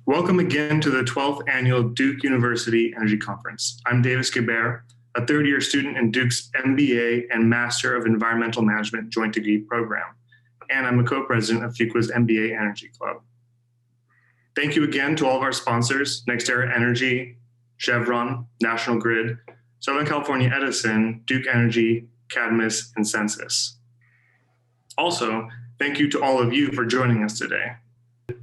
Welcome again to the 12th Annual Duke University Energy Conference. I'm Davis Gabert, a third-year student in Duke's MBA and Master of Environmental Management Joint Degree Program, and I'm a co-president of Fuqua's MBA Energy Club. Thank you again to all of our sponsors, NextEra Energy, Chevron, National Grid, Southern California Edison, Duke Energy, Cadmus, and Census. Also, thank you to all of you for joining us today.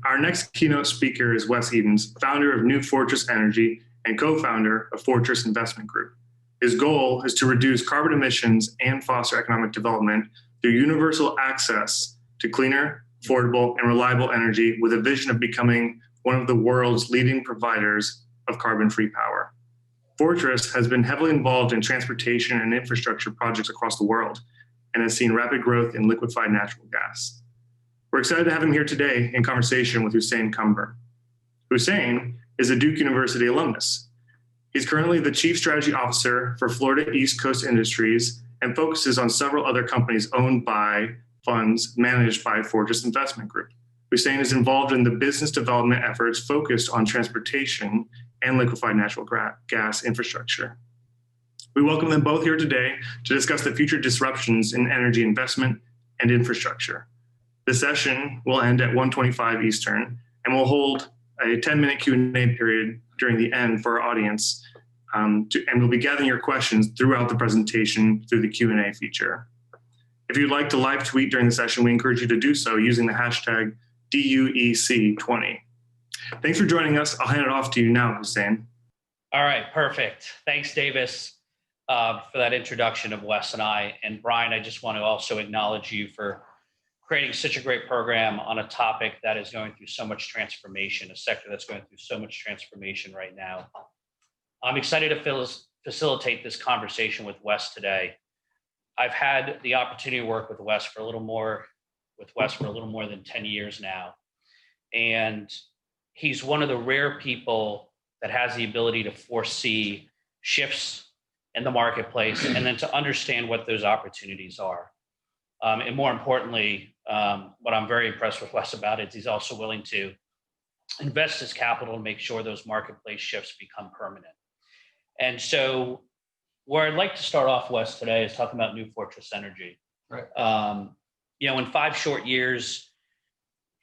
Our next keynote speaker is Wes Edens, founder of New Fortress Energy and co-founder of Fortress Investment Group. His goal is to reduce carbon emissions and foster economic development through universal access to cleaner, affordable, and reliable energy with a vision of becoming one of the world's leading providers of carbon-free power. Fortress has been heavily involved in transportation and infrastructure projects across the world and has seen rapid growth in liquefied natural gas. We're excited to have him here today in conversation with Hussein Cumber. Hussein is a Duke University alumnus. He's currently the Chief Strategy Officer for Florida East Coast Industries and focuses on several other companies owned by funds managed by Fortress Investment Group. Hussein is involved in the business development efforts focused on transportation and liquefied natural gas infrastructure. We welcome them both here today to discuss the future disruptions in energy investment and infrastructure. The session will end at 1:25 Eastern, and we'll hold a 10-minute Q&A period during the end for our audience, and we'll be gathering your questions throughout the presentation through the Q&A feature. If you'd like to live tweet during the session, we encourage you to do so using the hashtag DUEC20. Thanks for joining us. I'll hand it off to you now, Hussein. All right, perfect. Thanks, Davis, for that introduction of Wes and I. And Brian, I just want to also acknowledge you for creating such a great program on a topic that is going through so much transformation, a sector that's going through so much transformation right now. I'm excited to facilitate this conversation with Wes today. I've had the opportunity to work with Wes for a little more than 10 years now. And he's one of the rare people that has the ability to foresee shifts in the marketplace and then to understand what those opportunities are. And more importantly, what I'm very impressed with Wes about is he's also willing to invest his capital and make sure those marketplace shifts become permanent. And so where I'd like to start off, Wes, today is talking about New Fortress Energy. Right. In 5 short years,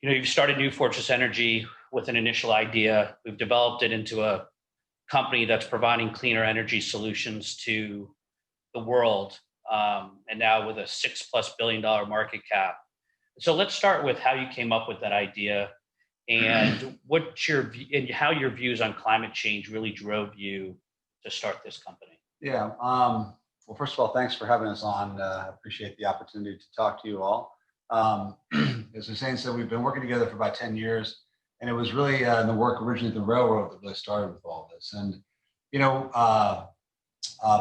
you've started New Fortress Energy with an initial idea. We've developed it into a company that's providing cleaner energy solutions to the world. And now with a $6+ billion market cap. So let's start with how you came up with that idea and how your views on climate change really drove you to start this company. Yeah. Well, first of all, thanks for having us on. I appreciate the opportunity to talk to you all. As Hussein said, we've been working together for about 10 years, and it was really the work originally at the railroad that really started with all this. And,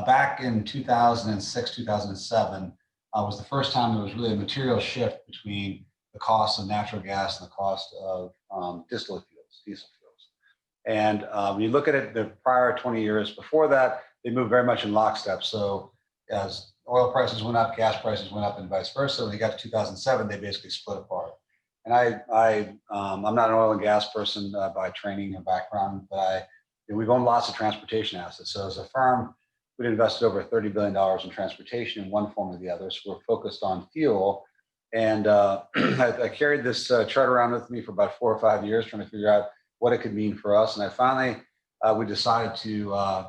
back in 2006, 2007, was the first time there was really a material shift between the cost of natural gas and the cost of diesel fuels. And when you look at it, the prior 20 years before that, they moved very much in lockstep. So as oil prices went up, gas prices went up, and vice versa. When they got to 2007, they basically split apart. And I'm not an oil and gas person by training and background, but we've owned lots of transportation assets. So as a firm, we'd invested over $30 billion in transportation in one form or the other. So we're focused on fuel. And I carried this chart around with me for about 4 or 5 years, trying to figure out what it could mean for us. And I finally, we decided to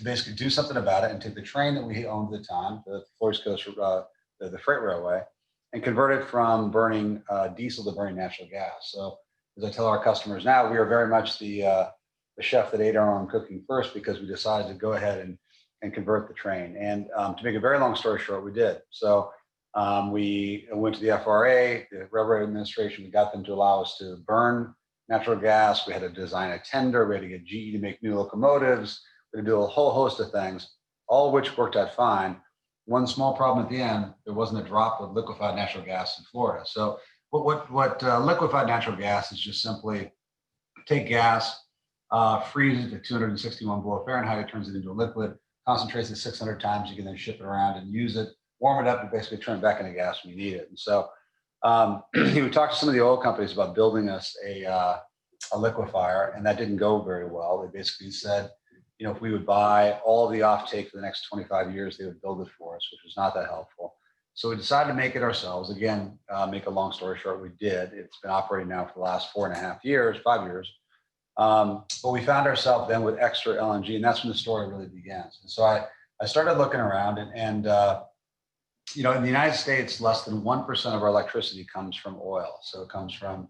basically do something about it and take the train that we owned at the time, the Florida Coast, the freight railway, and convert it from burning diesel to burning natural gas. So as I tell our customers now, we are very much the chef that ate our own cooking first, because we decided to go ahead and convert the train. And to make a very long story short, we did. So we went to the FRA, the Railroad Administration. We got them to allow us to burn natural gas. We had to design a tender. We had to get GE to make new locomotives. We had to do a whole host of things, all of which worked out fine. One small problem at the end: there wasn't a drop of liquefied natural gas in Florida. So what liquefied natural gas is just simply take gas, freeze it at 261 below Fahrenheit. It turns it into a liquid. Concentrates it 600 times. You can then ship it around and use it, warm it up, and basically turn it back into gas when you need it. And so we talked to some of the oil companies about building us a a liquefier, and that didn't go very well. They basically said, if we would buy all of the offtake for the next 25 years, they would build it for us, which was not that helpful. So we decided to make it ourselves. Again, make a long story short, we did. It's been operating now for the last 4.5 years, 5 years. But we found ourselves then with extra LNG, and that's when the story really begins. And so I started looking around, and in the United States, less than 1% of our electricity comes from oil. So it comes from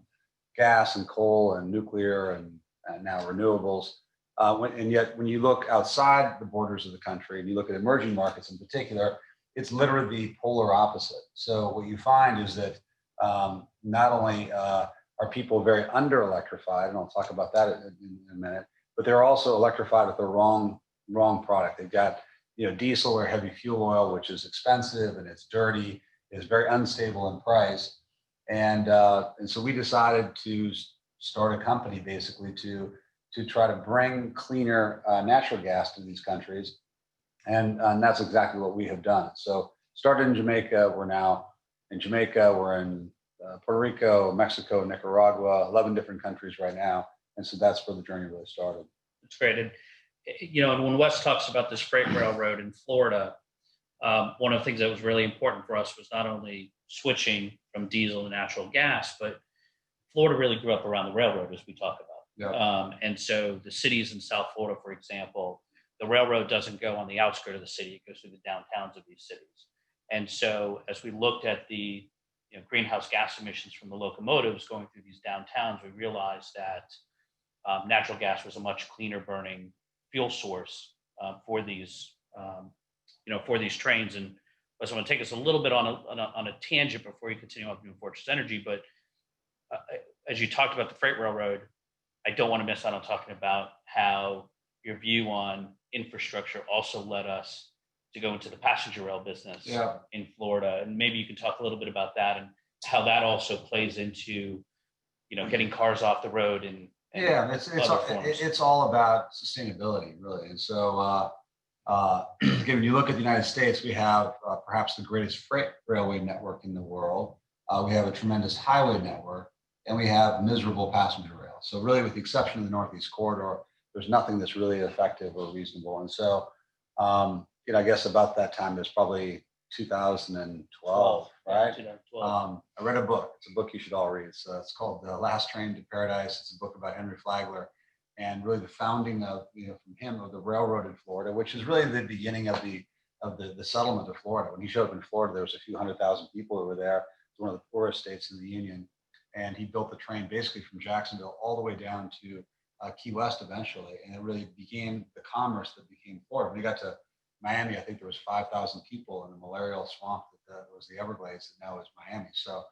gas and coal and nuclear and now renewables. And yet, when you look outside the borders of the country and you look at emerging markets in particular, it's literally the polar opposite. So what you find is that not only are people very under-electrified, and I'll talk about that in a minute, but they're also electrified with the wrong product. They've got diesel or heavy fuel oil, which is expensive and it's dirty, is very unstable in price. And so we decided to start a company basically to try to bring cleaner natural gas to these countries. And that's exactly what we have done. So started in Jamaica, we're now in Jamaica, we're in Puerto Rico, Mexico, Nicaragua, 11 different countries right now. And so that's where the journey really started. That's great. And, and when Wes talks about this freight railroad in Florida, one of the things that was really important for us was not only switching from diesel to natural gas, but Florida really grew up around the railroad, as we talk about. Yeah. And so the cities in South Florida, for example, the railroad doesn't go on the outskirts of the city, it goes through the downtowns of these cities. And so as we looked at the greenhouse gas emissions from the locomotives going through these downtowns, we realized that natural gas was a much cleaner burning fuel source for these trains. And so I'm going to take us a little bit on a tangent before you continue on with New Fortress Energy. But as you talked about the freight railroad, I don't want to miss out on talking about how your view on infrastructure also led us to go into the passenger rail business in Florida. And maybe you can talk a little bit about that and how that also plays into, getting cars off the road and it's all about sustainability, really. And so again, when you look at the United States, we have perhaps the greatest freight railway network in the world. We have a tremendous highway network, and we have miserable passenger rail. So really, with the exception of the Northeast Corridor, there's nothing that's really effective or reasonable. And so, I guess about that time, there's probably 2012, right? 2012. I read a book. It's a book you should all read. It's called The Last Train to Paradise. It's a book about Henry Flagler and really the founding of, from him, of the railroad in Florida, which is really the beginning of the settlement of Florida. When he showed up in Florida, there was a few 100,000 people who were there. It's one of the poorest states in the Union. And he built the train basically from Jacksonville all the way down to Key West eventually. And it really began the commerce that became Florida. When he got to Miami, I think there was 5,000 people in the malarial swamp that was the Everglades, that now is Miami. So,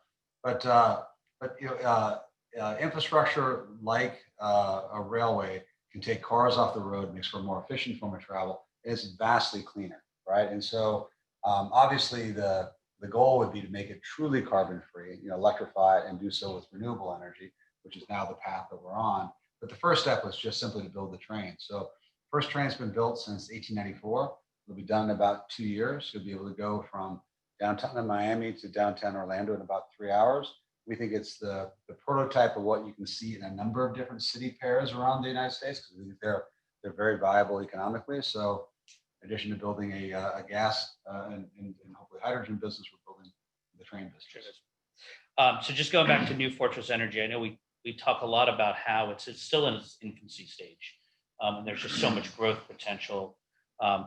infrastructure like a railway can take cars off the road, makes for a more efficient form of travel, and it's vastly cleaner, right? And so, obviously, the goal would be to make it truly carbon-free, electrify it and do so with renewable energy, which is now the path that we're on. But the first step was just simply to build the train. So, first train's been built since 1894. It'll be done in about 2 years. You'll be able to go from downtown in Miami to downtown Orlando in about 3 hours. We think it's the prototype of what you can see in a number of different city pairs around the United States, because we think they're very viable economically. So in addition to building a gas and hopefully hydrogen business, we're building the train business. So just going back to New Fortress Energy, I know we talk a lot about how it's still in its infancy stage, and there's just so much growth potential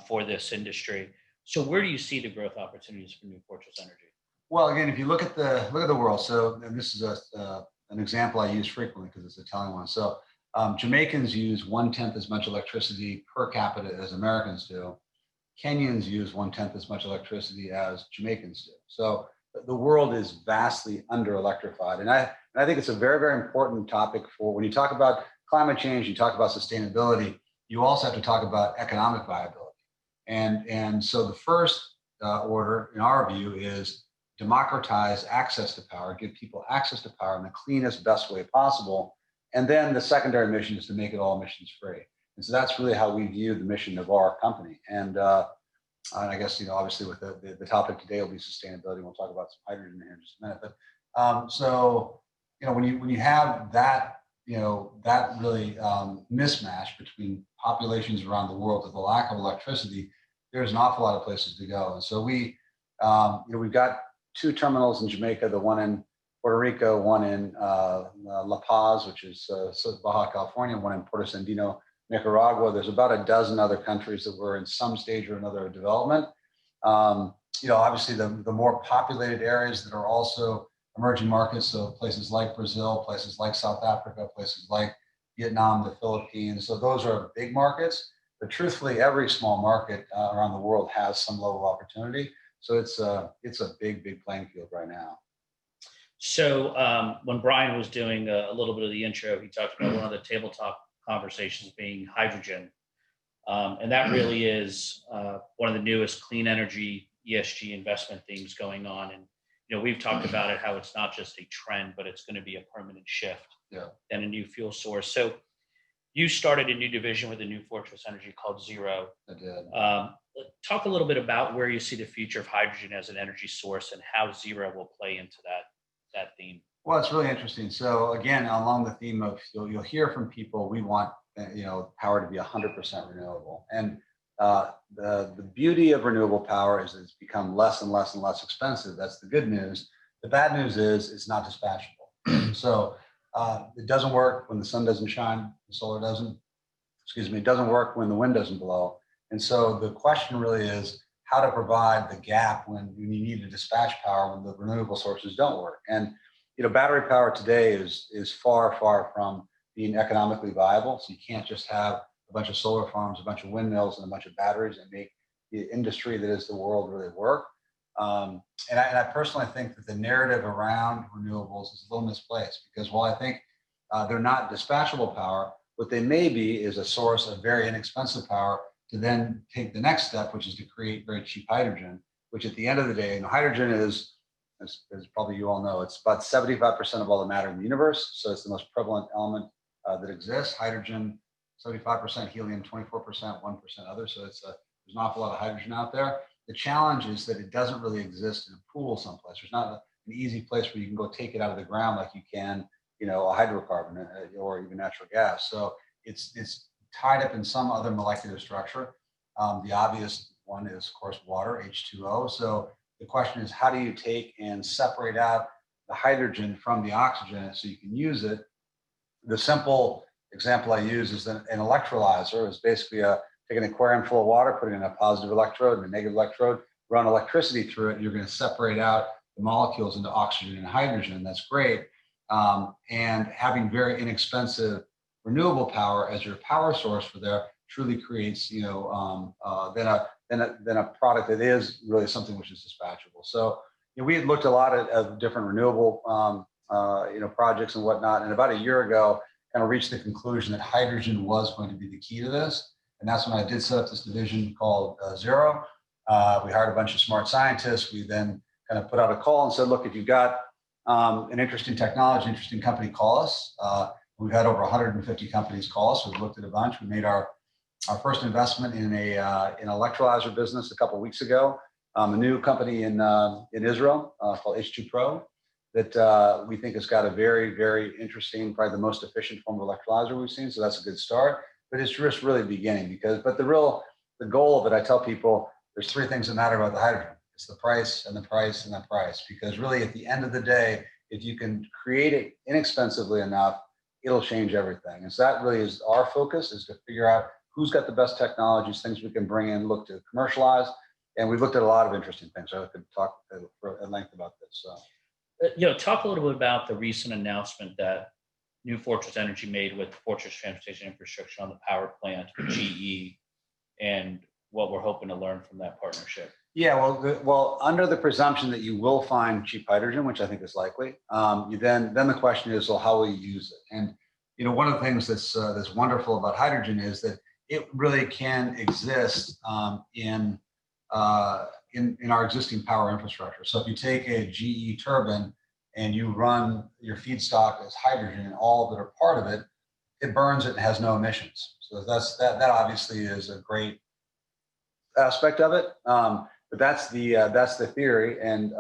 for this industry. So where do you see the growth opportunities for New Fortress Energy? Well, again, if you look at the world, so and this is an example I use frequently because it's a telling one. So Jamaicans use 1/10 as much electricity per capita as Americans do. Kenyans use 1/10 as much electricity as Jamaicans do. So the world is vastly under electrified, and I think it's a very, very important topic for when you talk about climate change, you talk about sustainability. You also have to talk about economic viability. And so the first order, in our view, is democratize access to power, give people access to power in the cleanest, best way possible. And then the secondary mission is to make it all emissions free. And so that's really how we view the mission of our company. And I guess, obviously with the topic today will be sustainability. We'll talk about some hydrogen here in just a minute. But so, when you have that, that really mismatch between populations around the world with the lack of electricity, there's an awful lot of places to go. And so we've got 2 terminals in Jamaica, the one in Puerto Rico, one in La Paz, which is Baja California, one in Puerto Sandino, Nicaragua. There's about a dozen other countries that were in some stage or another of development. Obviously the more populated areas that are also emerging markets, so places like Brazil, places like South Africa, places like Vietnam, the Philippines. So those are big markets, but truthfully, every small market around the world has some level of opportunity. So it's a big, big playing field right now. So when Brian was doing a little bit of the intro, he talked about one of the tabletop conversations being hydrogen. And that really is one of the newest clean energy ESG investment themes going on. And we've talked about it, how it's not just a trend, but it's going to be a permanent shift and a new fuel source. So you started a new division with a New Fortress Energy called Zero. I did. Talk a little bit about where you see the future of hydrogen as an energy source and how Zero will play into that theme. Well, it's really interesting. So again, along the theme of you'll hear from people, we want power to be 100% renewable. And the beauty of renewable power is it's become less and less and less expensive. That's the good news. The bad news is it's not dispatchable. So it doesn't work when the sun doesn't shine, the solar doesn't. It doesn't work when the wind doesn't blow. And so the question really is how to provide the gap when you need to dispatch power when the renewable sources don't work. And battery power today is far, far from being economically viable. So you can't just have a bunch of solar farms, a bunch of windmills, and a bunch of batteries and make the industry that is the world really work. And I personally think that the narrative around renewables is a little misplaced because while I think they're not dispatchable power, what they may be is a source of very inexpensive power to then take the next step, which is to create very cheap hydrogen, which at the end of the day, hydrogen is, as probably you all know, it's about 75% of all the matter in the universe. So it's the most prevalent element that exists. Hydrogen, 75%, helium, 24%, 1% other. So there's an awful lot of hydrogen out there. The challenge is that it doesn't really exist in a pool someplace. There's not an easy place where you can go take it out of the ground like you can, a hydrocarbon or even natural gas. So it's tied up in some other molecular structure. The obvious one is, of course, water, H2O. So the question is, how do you take and separate out the hydrogen from the oxygen so you can use it? The simple example I use is an electrolyzer is basically take an aquarium full of water, put it in a positive electrode and a negative electrode, run electricity through it. You're going to separate out the molecules into oxygen and hydrogen. That's great. And having very inexpensive renewable power as your power source for there truly creates, then a product that is really something which is dispatchable. So we had looked a lot at different renewable projects and whatnot, and about a year ago, kind of reached the conclusion that hydrogen was going to be the key to this, and that's when I did set up this division called Zero. We hired a bunch of smart scientists. We then kind of put out a call and said, look, if you've got an interesting technology, interesting company, call us. We've had over 150 companies call us. We've looked at a bunch. We made our first investment in an electrolyzer business a couple of weeks ago. A new company in Israel called H2 Pro that we think has got a very, very interesting, probably the most efficient form of electrolyzer we've seen. So that's a good start. But it's just really beginning but the goal of it, I tell people, there's 3 things that matter about the hydrogen. It's the price and the price and the price. Because really at the end of the day, if you can create it inexpensively enough, it'll change everything. And so that really is our focus, is to figure out who's got the best technologies, things we can bring in, look to commercialize. And we've looked at a lot of interesting things. I could talk at length about this. So. Talk a little bit about the recent announcement that New Fortress Energy made with Fortress Transportation Infrastructure on the power plant with GE and what we're hoping to learn from that partnership. Yeah, well, under the presumption that you will find cheap hydrogen, which I think is likely, then the question is, well, how will you use it? And one of the things that's wonderful about hydrogen is that it really can exist in our existing power infrastructure. So if you take a GE turbine and you run your feedstock as hydrogen and all that are part of it, it burns it and has no emissions. So that obviously is a great aspect of it. But that's the theory. And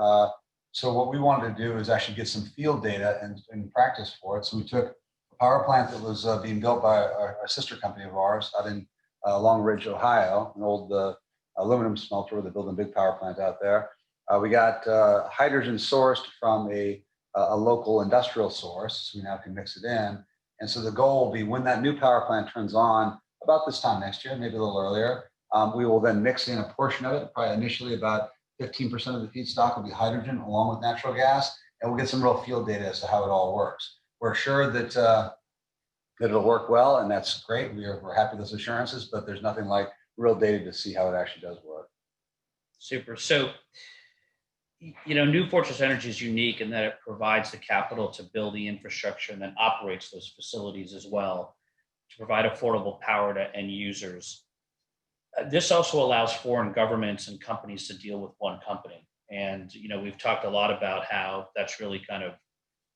so what we wanted to do is actually get some field data and practice for it. So we took a power plant that was being built by our sister company of ours out in Long Ridge, Ohio, an old aluminum smelter where they're building a big power plant out there. We got hydrogen sourced from a local industrial source, so we now can mix it in. And so the goal will be when that new power plant turns on, about this time next year, maybe a little earlier, we will then mix in a portion of it, probably initially about 15% of the feedstock will be hydrogen along with natural gas, and we'll get some real field data as to how it all works. We're sure that that it'll work well, and that's great. We're happy with those assurances, but there's nothing like real data to see how it actually does work. Super. So, New Fortress Energy is unique in that it provides the capital to build the infrastructure and then operates those facilities as well to provide affordable power to end users. This also allows foreign governments and companies to deal with one company. And, we've talked a lot about how that's really kind of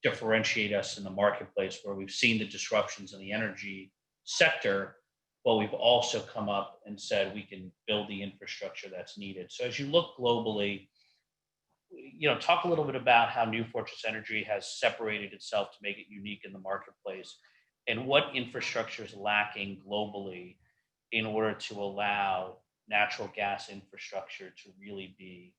differentiate us in the marketplace where we've seen the disruptions in the energy sector, but we've also come up and said we can build the infrastructure that's needed. So as you look globally, talk a little bit about how New Fortress Energy has separated itself to make it unique in the marketplace and what infrastructure is lacking globally in order to allow natural gas infrastructure to really be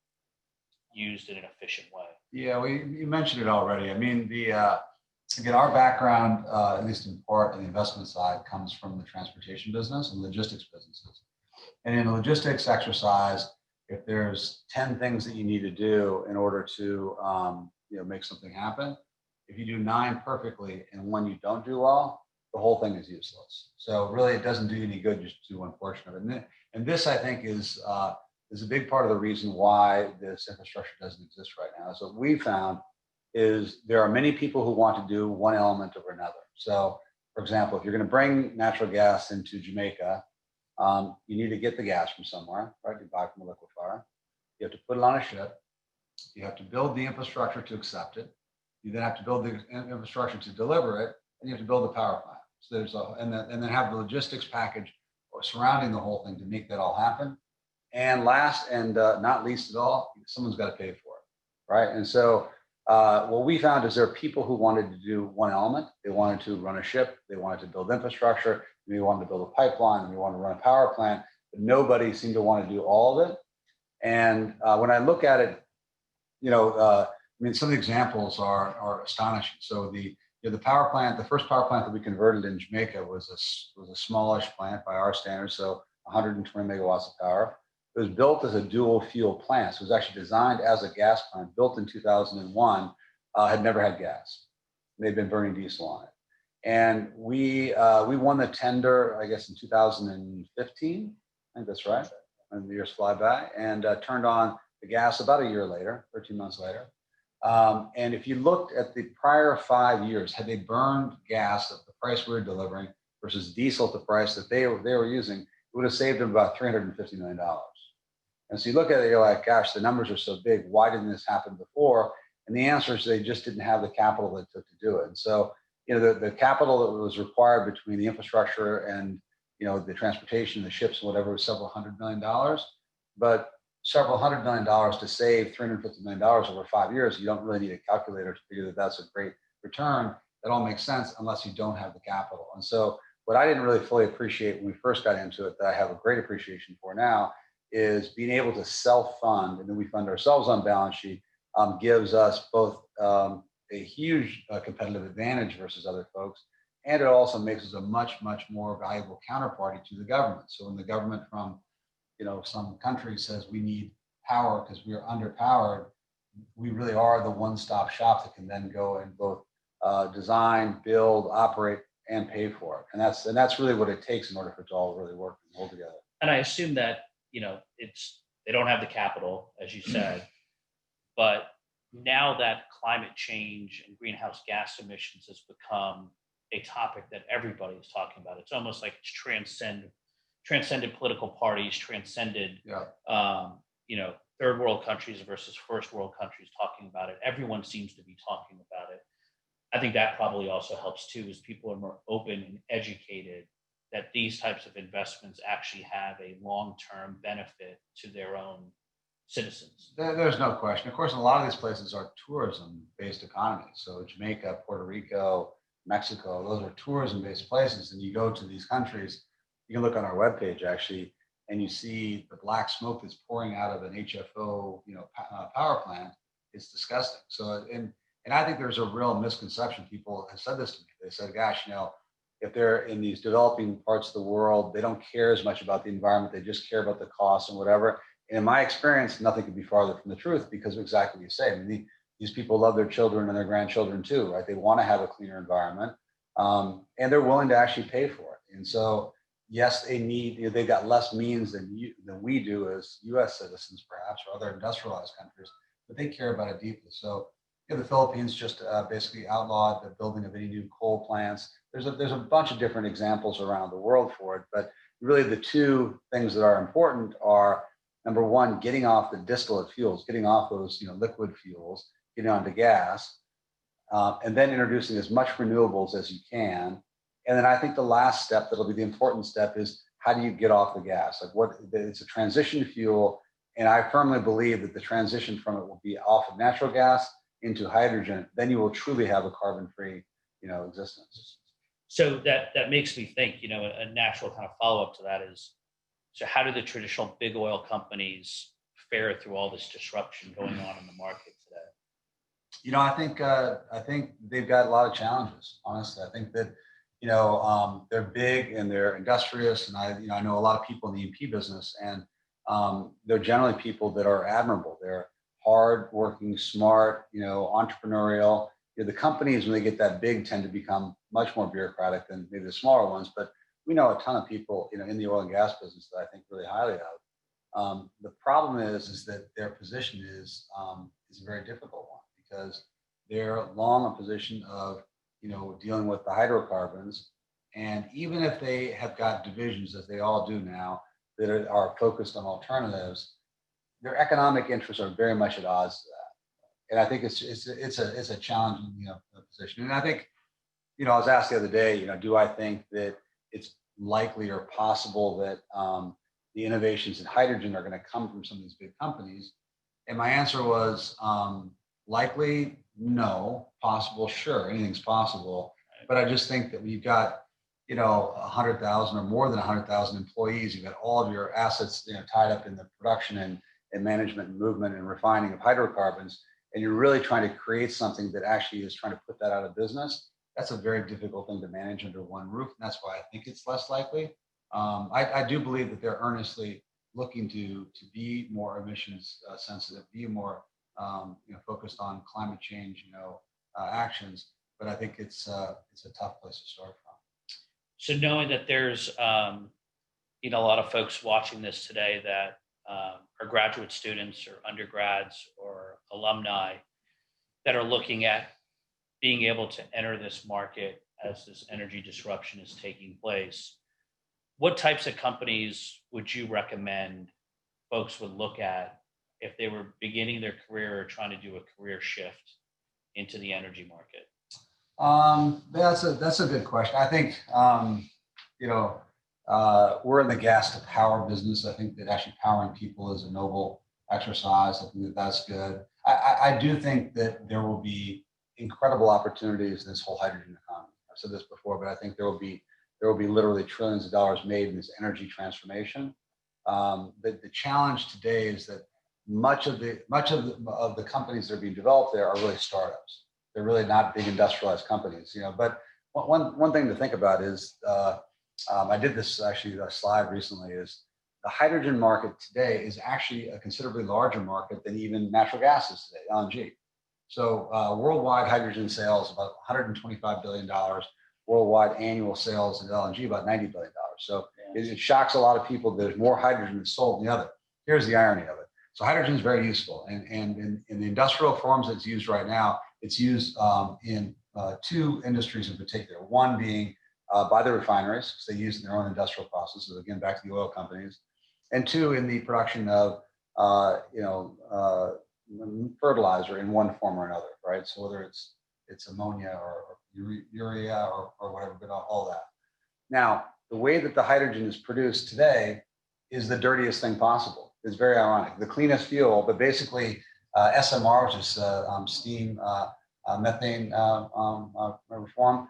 used in an efficient way. Yeah, you mentioned it already. I mean, again, our background, at least in part on the investment side, comes from the transportation business and logistics businesses. And in a logistics exercise, if there's 10 things that you need to do in order to make something happen, if you do 9 perfectly and 1 you don't do well, the whole thing is useless. So really, it doesn't do you any good just to do one portion of it. And this, I think, is a big part of the reason why this infrastructure doesn't exist right now. So what we found is there are many people who want to do one element over another. So, for example, if you're going to bring natural gas into Jamaica, you need to get the gas from somewhere, right? You buy from a liquefier. You have to put it on a ship. You have to build the infrastructure to accept it. You then have to build the infrastructure to deliver it, and you have to build the power plant. So and then have the logistics package surrounding the whole thing to make that all happen. And last and not least at all, someone's got to pay for it, right? And so what we found is there are people who wanted to do one element. They wanted to run a ship. They wanted to build infrastructure. They wanted to build a pipeline. They wanted to run a power plant. But nobody seemed to want to do all of it. And when I look at it, some of the examples are astonishing. So the power plant, the first power plant that we converted in Jamaica was a smallish plant by our standards, so 120 megawatts of power. It was built as a dual fuel plant. So it was actually designed as a gas plant, built in 2001, had never had gas. They'd been burning diesel on it. And we won the tender, I guess, in 2015. I think that's right. And the years fly by, and turned on the gas about a year later, 13 months later. And if you looked at the prior 5 years, had they burned gas at the price we were delivering versus diesel at the price that they were using, it would have saved them about $350 million. And so you look at it, you're like, gosh, the numbers are so big. Why didn't this happen before? And the answer is they just didn't have the capital that it took to do it. And so, the capital that was required between the infrastructure and, the transportation, the ships, and whatever, was several $100 million. But several $100 million to save $350 million over 5 years, you don't really need a calculator to figure that that's a great return. That all makes sense unless you don't have the capital. And so what I didn't really fully appreciate when we first got into it, that I have a great appreciation for now, is being able to self-fund, and then we fund ourselves on balance sheet, gives us both a huge competitive advantage versus other folks, and it also makes us a much, much more valuable counterparty to the government. So when the government from some country says we need power because we are underpowered, we really are the one-stop shop that can then go and both design, build, operate, and pay for it. And that's really what it takes in order for it to all really work and hold together. And I assume that they don't have the capital, as you said, but now that climate change and greenhouse gas emissions has become a topic that everybody is talking about, it's almost like it's transcended political parties, transcended third world countries versus first world countries talking about it. Everyone seems to be talking about it. I think that probably also helps too, is people are more open and educated that these types of investments actually have a long-term benefit to their own citizens. There's no question. Of course, a lot of these places are tourism-based economies. So Jamaica, Puerto Rico, Mexico. Those are tourism-based places. And you go to these countries, you can look on our webpage actually, and you see the black smoke that's pouring out of an HFO, power plant. It's disgusting. So, and I think there's a real misconception. People have said this to me. They said, gosh, if they're in these developing parts of the world, they don't care as much about the environment. They just care about the cost and whatever. And in my experience, nothing could be farther from the truth, because of exactly what you say. I mean, these people love their children and their grandchildren too, right? They want to have a cleaner environment, and they're willing to actually pay for it. And so, yes, they've got less means than we do as U.S. citizens, perhaps, or other industrialized countries, but they care about it deeply. So, the Philippines just basically outlawed the building of any new coal plants. There's a bunch of different examples around the world for it, but really the two things that are important are, number one, getting off the distillate fuels, getting off those liquid fuels, getting onto gas, and then introducing as much renewables as you can. And then I think the last step, that'll be the important step, is how do you get off the gas? It's a transition fuel, and I firmly believe that the transition from it will be off of natural gas into hydrogen. Then you will truly have a carbon-free, existence. So that makes me think, a natural kind of follow-up to that is, so how do the traditional big oil companies fare through all this disruption going on in the market today? I think they've got a lot of challenges. Honestly, I think that they're big and they're industrious, and I know a lot of people in the E&P business, and they're generally people that are admirable. They're hard-working, smart, entrepreneurial. The companies, when they get that big, tend to become much more bureaucratic than maybe the smaller ones. But we know a ton of people, in the oil and gas business that I think really highly of. The problem is that their position is a very difficult one, because they're long a position of dealing with the hydrocarbons, and even if they have got divisions, as they all do now, that are focused on alternatives, their economic interests are very much at odds to that. And I think it's a challenging position. And I think I was asked the other day, do I think that it's likely or possible that the innovations in hydrogen are going to come from some of these big companies? And my answer was likely, no. Possible, sure, anything's possible. But I just think that when you've got 100,000 or more than 100,000 employees, you've got all of your assets tied up in the production and management and movement and refining of hydrocarbons, and you're really trying to create something that actually is trying to put that out of business. That's a very difficult thing to manage under one roof, and that's why I think it's less likely. I do believe that they're earnestly looking to be more emissions sensitive, be more focused on climate change actions, but I think it's a tough place to start from. So knowing that there's a lot of folks watching this today that are graduate students or undergrads or alumni that are looking at being able to enter this market as this energy disruption is taking place, what types of companies would you recommend folks would look at if they were beginning their career or trying to do a career shift into the energy market? That's a good question. I think we're in the gas to power business. I think that actually powering people is a noble exercise. I think that's good. I do think that there will be incredible opportunities in this whole hydrogen economy. I've said this before, but I think there will be literally trillions of dollars made in this energy transformation. The challenge today is that much of the companies that are being developed there are really startups. They're really not big industrialized companies, But one thing to think about is I did this actually a slide recently, is the hydrogen market today is actually a considerably larger market than even natural gas is today, LNG. So worldwide hydrogen sales about $125 billion, worldwide annual sales in LNG about $90 billion. So it shocks a lot of people that there's more hydrogen that's sold than the other. Here's the irony of it. So hydrogen is very useful, and in the industrial forms it's used right now, it's used in two industries in particular. One being by the refineries, because they use it in their own industrial processes, again, back to the oil companies. And two, in the production of, fertilizer in one form or another, right? So whether it's ammonia or urea or whatever, but all that. Now, the way that the hydrogen is produced today is the dirtiest thing possible. It's very ironic. The cleanest fuel, but basically SMR, which is steam methane reform,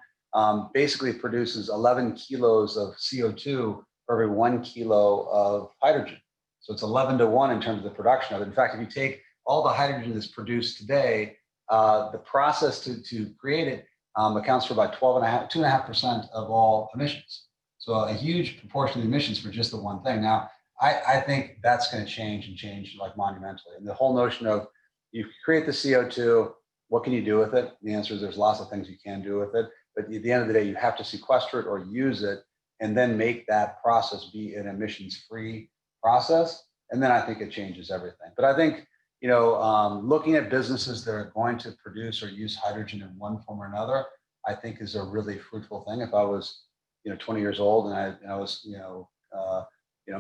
basically produces 11 kilos of CO2 for every 1 kilo of hydrogen. So it's 11 to 1 in terms of the production of it. In fact, if you take all the hydrogen that's produced today, the process to create it accounts for about 2.5% of all emissions. So a huge proportion of the emissions for just the one thing. Now, I think that's going to change like monumentally. And the whole notion of you create the CO2, what can you do with it? The answer is there's lots of things you can do with it. But at the end of the day, you have to sequester it or use it and then make that process be an emissions-free process. And then I think it changes everything. But I think, looking at businesses that are going to produce or use hydrogen in one form or another, I think is a really fruitful thing. If I was, 20 years old and I was,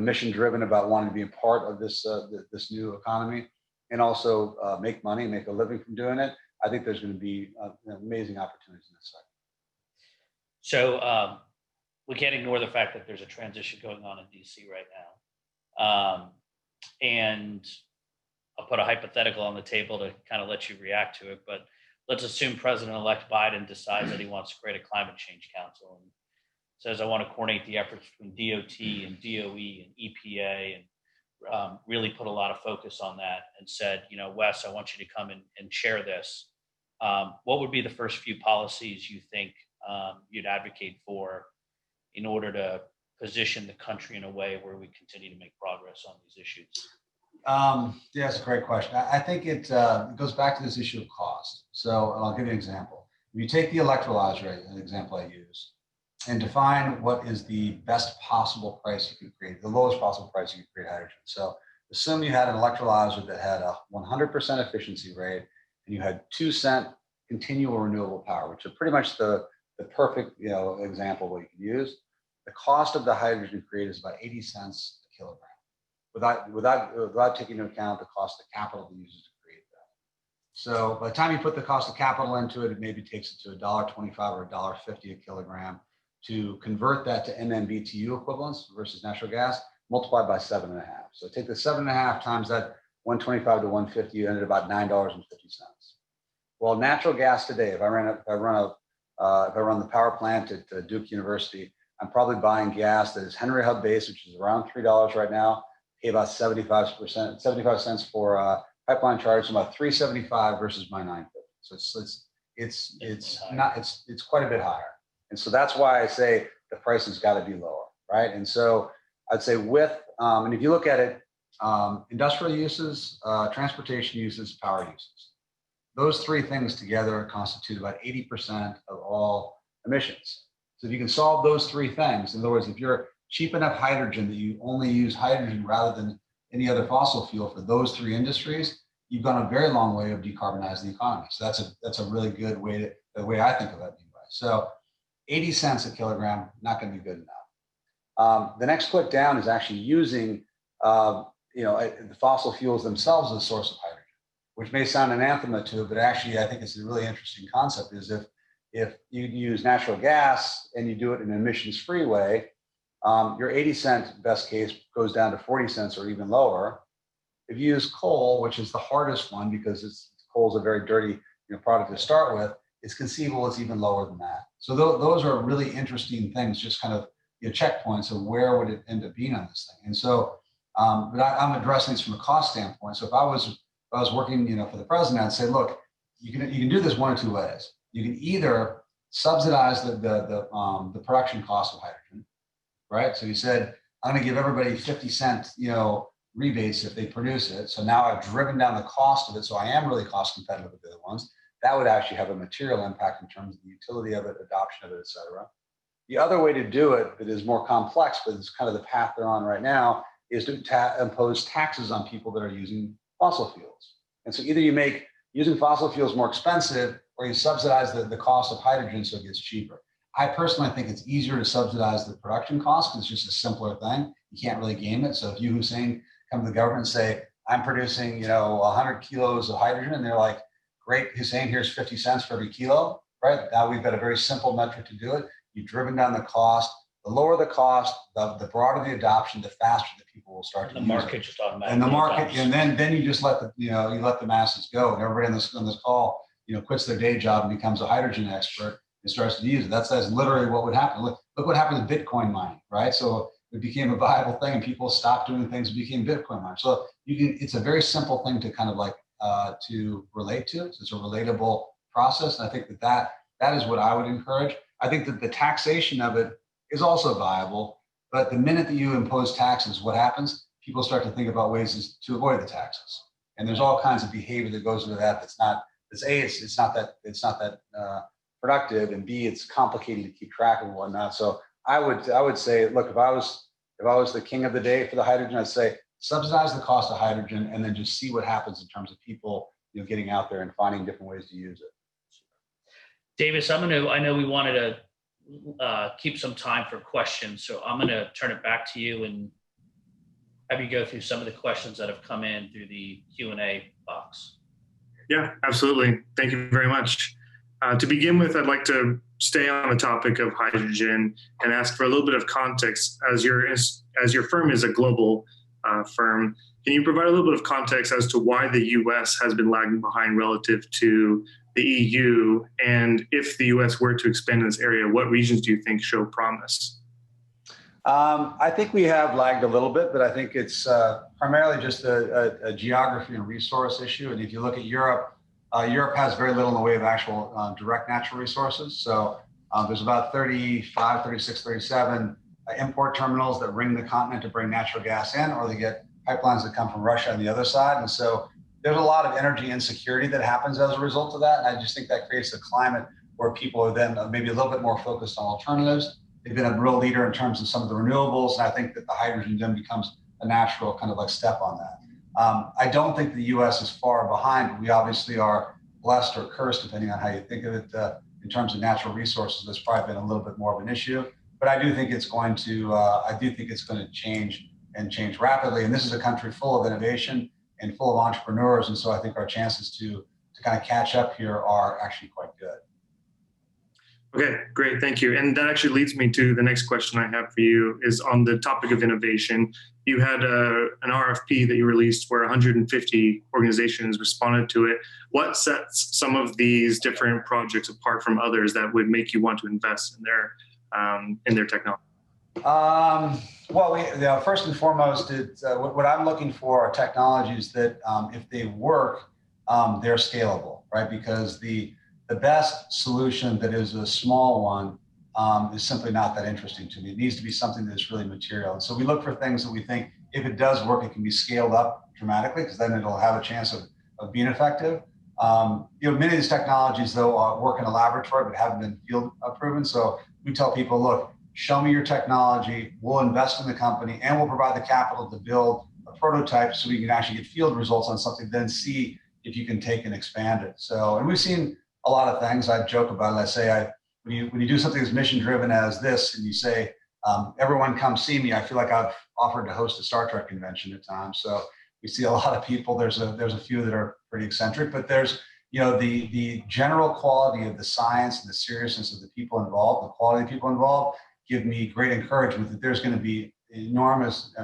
mission driven about wanting to be a part of this this new economy and also make money, make a living from doing it, I think there's going to be amazing opportunities in this sector. So we can't ignore the fact that there's a transition going on in DC right now. And I'll put a hypothetical on the table to kind of let you react to it. But let's assume President-elect Biden decides that he wants to create a climate change council and says, I want to coordinate the efforts between DOT and DOE and EPA and really put a lot of focus on that and said, Wes, I want you to come and share this. What would be the first few policies you think you'd advocate for in order to position the country in a way where we continue to make progress on these issues? Yeah, that's a great question. I think it goes back to this issue of cost. So I'll give you an example. If you take the electrolyzer, an example I use, and define what is the best possible price you could create, the lowest possible price you could create hydrogen. So assume you had an electrolyzer that had a 100% efficiency rate, and you had 2-cent continual renewable power, which is pretty much the perfect example of what you could use. The cost of the hydrogen created is about 80 cents a kilogram, without taking into account the cost of capital to use to create that. So by the time you put the cost of capital into it, it maybe takes it to $1.25 or $1.50 a kilogram. To convert that to MMBTU equivalents versus natural gas, multiplied by 7.5. So take the 7.5 times that 125 to 150, you ended at about $9.50. Well, natural gas today, if I run the power plant at Duke University, I'm probably buying gas that is Henry Hub based, which is around $3 right now. Pay about 75 cents for pipeline charge, so about $3.75 versus my $9.50. So it's quite a bit higher. And so that's why I say the price has got to be lower, right? And so I'd say and if you look at it, industrial uses, transportation uses, power uses, those three things together constitute about 80% of all emissions. So if you can solve those three things, in other words, if you're cheap enough hydrogen that you only use hydrogen rather than any other fossil fuel for those three industries, you've gone a very long way of decarbonizing the economy. So that's a really good way the way I think of it anyway. So 80 cents a kilogram, not going to be good enough. The next click down is actually using the fossil fuels themselves as a source of hydrogen, which may sound anathema to it, but actually I think it's a really interesting concept. Is if you use natural gas and you do it in an emissions-free way, your 80-cent best case goes down to 40 cents or even lower. If you use coal, which is the hardest one because coal is a very dirty product to start with, it's conceivable it's even lower than that. So those are really interesting things, just kind of checkpoints of where would it end up being on this thing. And so, but I'm addressing this from a cost standpoint. So if I was working, for the president, I'd say, look, you can do this one of two ways. You can either subsidize the production cost of hydrogen, right? So you said, I'm going to give everybody 50-cent, rebates if they produce it. So now I've driven down the cost of it. So I am really cost competitive with the other ones. That would actually have a material impact in terms of the utility of it, adoption of it, et cetera. The other way to do it that is more complex, but it's kind of the path they're on right now, is to impose taxes on people that are using fossil fuels. And so either you make using fossil fuels more expensive or you subsidize the cost of hydrogen so it gets cheaper. I personally think it's easier to subsidize the production cost because it's just a simpler thing. You can't really game it. So if you, Hussein, come to the government and say, I'm producing, 100 kilos of hydrogen, and they're like, great, Hussein, here's 50 cents for every kilo, right? Now we've got a very simple metric to do it. You've driven down the cost. The lower the cost, the broader the adoption, the faster the people will start to use it. The market just automatically. And the market, and then you just let the masses go. And everybody on this call, quits their day job and becomes a hydrogen expert. it starts to use it. That's literally what would happen. Look what happened to Bitcoin mining, right? So it became a viable thing and people stopped doing things and became Bitcoin miners. So it's a very simple thing to kind of like to relate to. So it's a relatable process. And I think that is what I would encourage. I think that the taxation of it is also viable, but the minute that you impose taxes, what happens? People start to think about ways to avoid the taxes. And there's all kinds of behavior that goes into that. It's not that productive, and B, it's complicated to keep track of and whatnot. So I would say, look, if I was the king of the day for the hydrogen, I'd say subsidize the cost of hydrogen and then just see what happens in terms of people, getting out there and finding different ways to use it. Davis, I know we wanted to keep some time for questions, so I'm going to turn it back to you and have you go through some of the questions that have come in through the Q&A box. Yeah, absolutely. Thank you very much. To begin with, I'd like to stay on the topic of hydrogen and ask for a little bit of context. As your firm is a global firm, can you provide a little bit of context as to why the U.S. has been lagging behind relative to the EU? And if the U.S. were to expand in this area, what regions do you think show promise? I think we have lagged a little bit, but I think it's primarily just a geography and resource issue. And if you look at Europe, Europe has very little in the way of actual direct natural resources. So there's about 35, 36, 37 import terminals that ring the continent to bring natural gas in, or they get pipelines that come from Russia on the other side. And so there's a lot of energy insecurity that happens as a result of that. And I just think that creates a climate where people are then maybe a little bit more focused on alternatives. They've been a real leader in terms of some of the renewables. And I think that the hydrogen then becomes a natural kind of like step on that. I don't think the US is far behind. We obviously are blessed or cursed, depending on how you think of it, in terms of natural resources. There's probably been a little bit more of an issue, but I do think it's going to change rapidly. And this is a country full of innovation and full of entrepreneurs. And so I think our chances to kind of catch up here are actually quite good. Okay, great, thank you. And that actually leads me to the next question I have for you is on the topic of innovation. You had an RFP that you released where 150 organizations responded to it. What sets some of these different projects apart from others that would make you want to invest in their technology? Well, first and foremost, what I'm looking for are technologies that, if they work, they're scalable, right? Because the best solution that is a small one is simply not that interesting to me. It needs to be something that's really material. And so we look for things that we think, if it does work, it can be scaled up dramatically, because then it'll have a chance of being effective. Many of these technologies, though, work in a laboratory but haven't been field proven. So we tell people, look, show me your technology, we'll invest in the company, and we'll provide the capital to build a prototype so we can actually get field results on something, then see if you can take and expand it. So, and we've seen a lot of things. I joke about it. I say, when you do something as mission driven as this, and you say, everyone come see me, I feel like I've offered to host a Star Trek convention at times. So we see a lot of people. There's a few that are pretty eccentric, but there's, the general quality of the science and the seriousness of the people involved, the quality of people involved, give me great encouragement that there's going to be enormous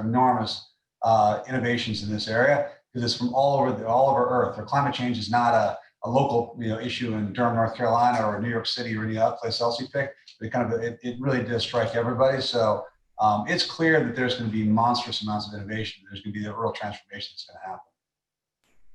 innovations in this area, because it's from all over Earth. Or climate change is not a local issue in Durham, North Carolina, or New York City, or any other place else you pick. It really does strike everybody. So it's clear that there's going to be monstrous amounts of innovation. There's going to be a real transformation that's going to happen.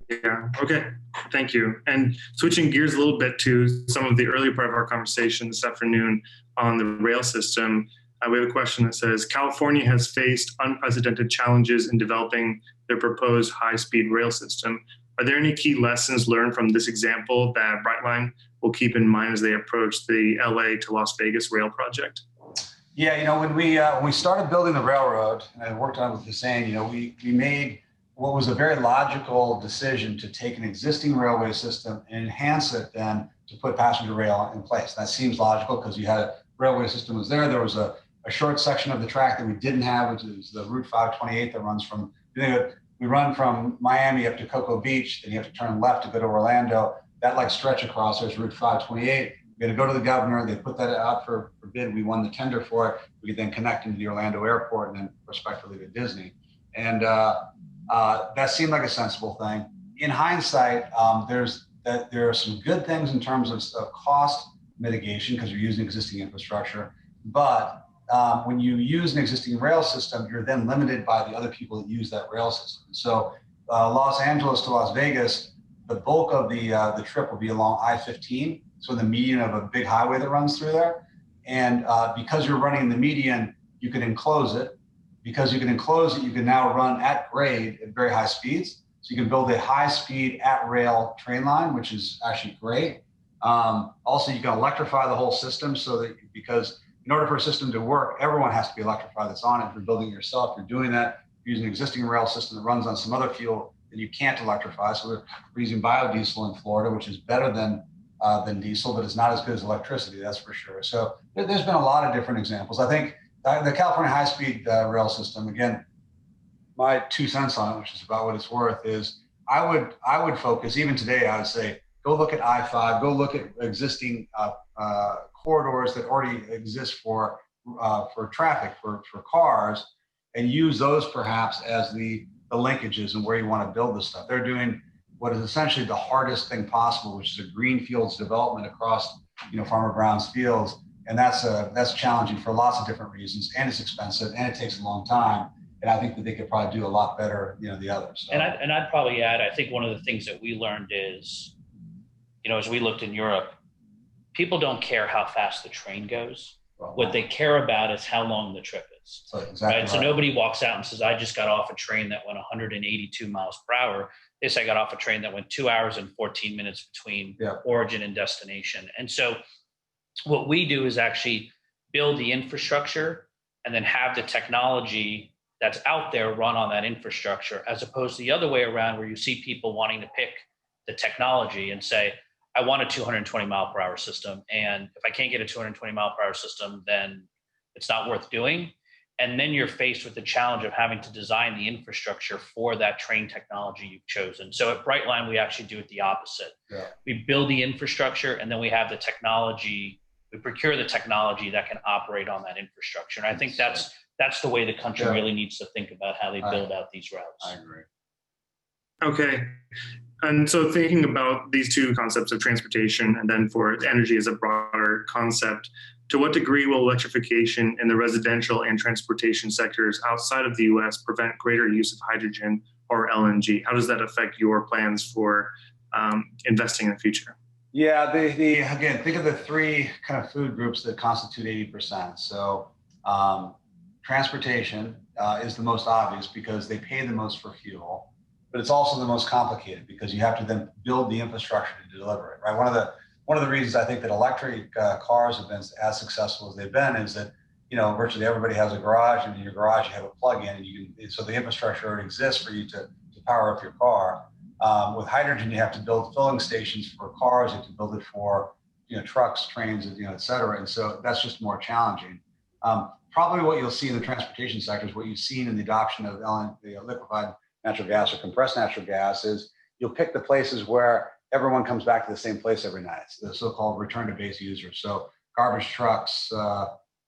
Yeah, okay, thank you. And switching gears a little bit to some of the earlier part of our conversation this afternoon on the rail system, we have a question that says, California has faced unprecedented challenges in developing their proposed high-speed rail system. Are there any key lessons learned from this example that Brightline will keep in mind as they approach the LA to Las Vegas rail project? Yeah, when we started building the railroad, and I worked on it with Hussein, we made what was a very logical decision to take an existing railway system and enhance it then to put passenger rail in place. That seems logical because you had a railway system was there. There was a short section of the track that we didn't have, which is the Route 528 that runs from, we run from Miami up to Cocoa Beach, then you have to turn left to go to Orlando. That stretch across, there's Route 528. We had to go to the governor. They put that out for bid. We won the tender for it. We could then connect into the Orlando airport and then prospectively to Disney. And that seemed like a sensible thing. In hindsight, there are some good things in terms of cost mitigation because you're using existing infrastructure. But when you use an existing rail system, you're then limited by the other people that use that rail system. So Los Angeles to Las Vegas, the bulk of the trip will be along I-15, so the median of a big highway that runs through there. And because you're running the median, you can enclose it. Because you can enclose it, you can now run at grade at very high speeds. So you can build a high-speed at-rail train line, which is actually great. Also, you can electrify the whole system so that because in order for a system to work, everyone has to be electrified that's on it. If you're building it yourself, you're doing that. You're using an existing rail system that runs on some other fuel that you can't electrify. So we're using biodiesel in Florida, which is better than diesel, but it's not as good as electricity, that's for sure. So there's been a lot of different examples. I think the California high-speed rail system, again, my 2 cents on it, which is about what it's worth, is I would focus, even today, I would say, go look at I-5, go look at existing corridors that already exist for traffic, for cars, and use those perhaps as the linkages and where you want to build this stuff. They're doing what is essentially the hardest thing possible, which is a greenfields development across, Farmer Brown's fields. And that's challenging for lots of different reasons, and it's expensive, and it takes a long time. And I think that they could probably do a lot better, the others. So. And I'd probably add, I think one of the things that we learned is, as we looked in Europe, people don't care how fast the train goes. What they care about is how long the trip is. So, exactly right. So nobody walks out and says, I just got off a train that went 182 miles per hour. They say I got off a train that went 2 hours and 14 minutes between origin and destination. And so what we do is actually build the infrastructure and then have the technology that's out there run on that infrastructure, as opposed to the other way around where you see people wanting to pick the technology and say, I want a 220 mile per hour system. And if I can't get a 220 mile per hour system, then it's not worth doing. And then you're faced with the challenge of having to design the infrastructure for that train technology you've chosen. So at Brightline, we actually do it the opposite. Yeah. We build the infrastructure, and then we have the technology. We procure the technology that can operate on that infrastructure. And I think that's the way the country really needs to think about how they build out these routes. I agree. Okay. And so thinking about these two concepts of transportation and then for energy as a broader concept, to what degree will electrification in the residential and transportation sectors outside of the US prevent greater use of hydrogen or LNG? How does that affect your plans for investing in the future? Yeah, again, think of the three kind of food groups that constitute 80%. So transportation is the most obvious because they pay the most for fuel, but it's also the most complicated because you have to then build the infrastructure to deliver it, right? One of the reasons I think that electric cars have been as successful as they've been is that, virtually everybody has a garage, and in your garage you have a plug-in, and so the infrastructure already exists for you to power up your car. With hydrogen, you have to build filling stations for cars, you have to build it for trucks, trains, et cetera. And so that's just more challenging. Probably what you'll see in the transportation sector is what you've seen in the adoption of the liquefied natural gas or compressed natural gas is you'll pick the places where everyone comes back to the same place every night. It's the so-called return to base users. So garbage trucks,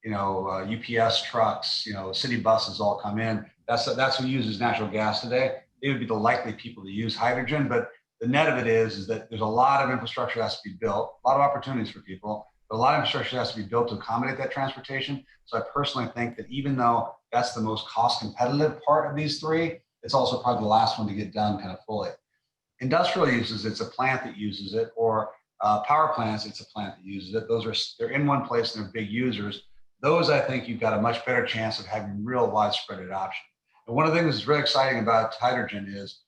UPS trucks, city buses all come in. That's who uses natural gas today. They would be the likely people to use hydrogen. But the net of it is that there's a lot of infrastructure that has to be built, a lot of opportunities for people, but a lot of infrastructure has to be built to accommodate that transportation. So I personally think that even though that's the most cost competitive part of these three, it's also probably the last one to get done kind of fully. Industrial uses, it's a plant that uses it, or power plants, it's a plant that uses it. They're in one place and they're big users. Those, I think you've got a much better chance of having real widespread adoption. And one of the things that's really exciting about hydrogen is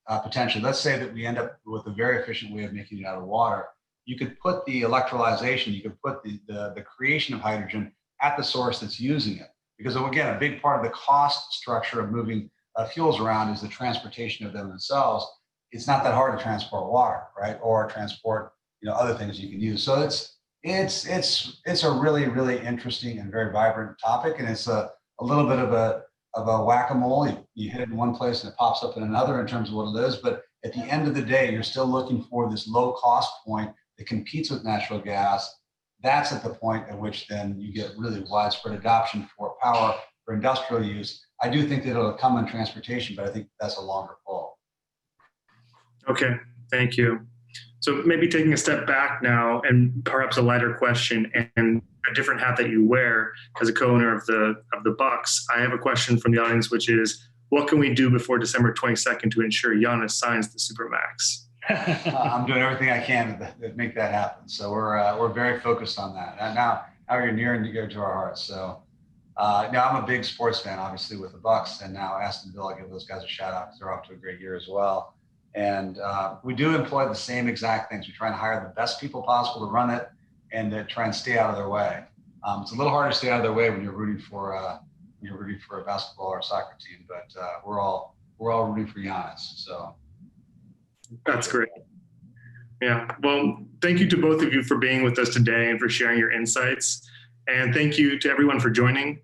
potentially, let's say that we end up with a very efficient way of making it out of water. You could put the electrolyzation, you could put the creation of hydrogen at the source that's using it. Because again, a big part of the cost structure of moving fuels around is the transportation of them themselves. It's not that hard to transport water, right? Or transport, other things you can use. So it's a really, really interesting and very vibrant topic. And it's a little bit of a whack-a-mole. You hit it in one place and it pops up in another in terms of what it is. But at the end of the day, you're still looking for this low cost point that competes with natural gas. That's at the point at which then you get really widespread adoption for power, for industrial use. I do think that it'll come in transportation, but I think that's a longer pull. Okay, thank you. So maybe taking a step back now and perhaps a lighter question and a different hat that you wear as a co-owner of the Bucks. I have a question from the audience, which is, what can we do before December 22nd to ensure Giannis signs the Supermax? I'm doing everything I can to make that happen. So we're very focused on that. And now you're near and dear to our hearts. So now I'm a big sports fan, obviously, with the Bucks, and now Aston Villa. I give those guys a shout out because they're off to a great year as well. And we do employ the same exact things. We try and hire the best people possible to run it, and to try and stay out of their way. It's a little harder to stay out of their way when you're rooting for a basketball or a soccer team, but we're all rooting for Giannis. So that's great. Yeah. Well, thank you to both of you for being with us today and for sharing your insights. And thank you to everyone for joining.